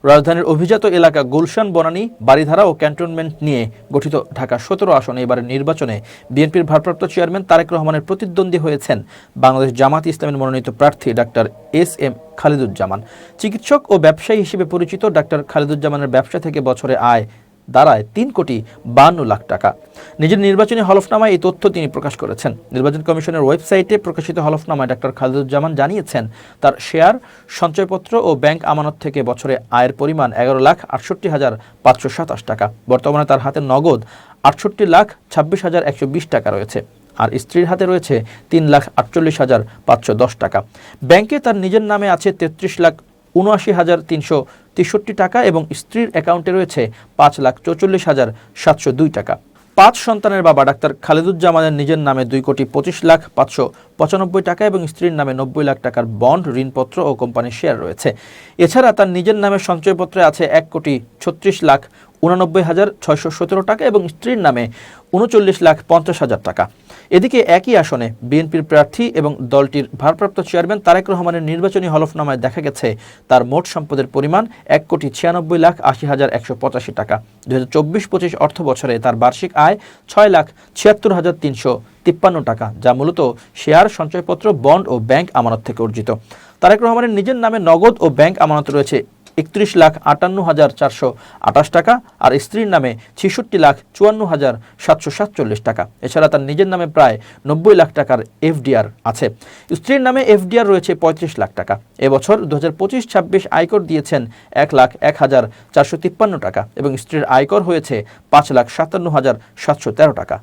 রাজধানীর অভিজাত এলাকা গুলশান, বনানী, বারিধারা ও ক্যান্টনমেন্ট নিয়ে গঠিত ঢাকা ১৭ আসনে এবারের নির্বাচনে বিএনপির ভারপ্রাপ্ত চেয়ারম্যান তারেক রহমানের প্রতিদ্বন্দ্বী হয়েছেন বাংলাদেশ জামাত ইসলামের মনোনীত প্রার্থী ডাক্তার এস.এম. খালিদুজ্জামান। চিকিৎসক ও ব্যবসায়ী হিসেবে পরিচিত ডাক্তার খালিদুজ্জামানের ব্যবসা থেকে বছরে আয় দাঁড়ায় ৩,৫২,০০,০০০ টাকা। নিজের নির্বাচনী হলফনামায় এই তথ্য তিনি প্রকাশ করেছেন। নির্বাচন কমিশনের ওয়েবসাইটে প্রকাশিত হলফনামায় ডাক্তার খালিদুজ্জামান জানিয়েছেন, তার শেয়ার, সঞ্চয়পত্র ও ব্যাংক আমানত থেকে বছরে আয়ের পরিমাণ ১১,৬৮,৫২৭ টাকা। বর্তমানে তার হাতে নগদ ৬৮,২৬,১২০ টাকা রয়েছে, আর স্ত্রীর হাতে রয়েছে ৩,৪৮,৫১০ টাকা। ব্যাংকে তার নিজের নামে আছে ৩৩,৭৯,৩৬৩ টাকা এবং স্ত্রীর অ্যাকাউন্টে রয়েছে ৫,৪৪,৭০২ টাকা। ৫ সন্তানের বাবা ডাক্তার খালিদুজ্জামানের নিজের নামে ২,২৫,৫৯৫ টাকা এবং স্ত্রীর নামে ৯০ লাখ টাকার বন্ড, ঋণপত্র ও কোম্পানির শেয়ার রয়েছে। এছাড়া তার নিজের নামে সঞ্চয়পত্রে আছে ১,৩৬,৮৯,৬১৭ টাকা এবং স্ত্রীর নামে ৩৯,৫০,০০০ টাকা। এদিকে একই আসনে বিএনপির প্রার্থী এবং দলটির ভারপ্রাপ্ত চেয়ারম্যান তারেক রহমানের নির্বাচনী হলফনামায় দেখা গেছে তার মোট সম্পদের পরিমাণ ১,৯৬,৮০,১৮৫ টাকা। ২০২৪-২৫ অর্থ বছরে তার বার্ষিক আয় ৬,৭৬,৩৫৩ টাকা, যা মূলত শেয়ার, সঞ্চয়পত্র, বন্ড ও ব্যাংক আমানত থেকে অর্জিত। তারেক রহমানের নিজের নামে নগদ ও ব্যাংক আমানত রয়েছে ৩১,৫৮,৪২৮ টাকা, আর স্ত্রীর নামে ৬৬,৫৪,৭৪৭ টাকা। এছাড়া তার নিজের নামে প্রায় ৯০ লাখ টাকার এফডিআর আছে। স্ত্রীর নামে এফডিআর রয়েছে ৩৫ লাখ টাকা। এবছর ২০২৫-২৬ আয়কর দিয়েছেন ১,০১,৪৫৩ টাকা এবং স্ত্রীর আয়কর হয়েছে ৫,৫৭,৭১৩ টাকা।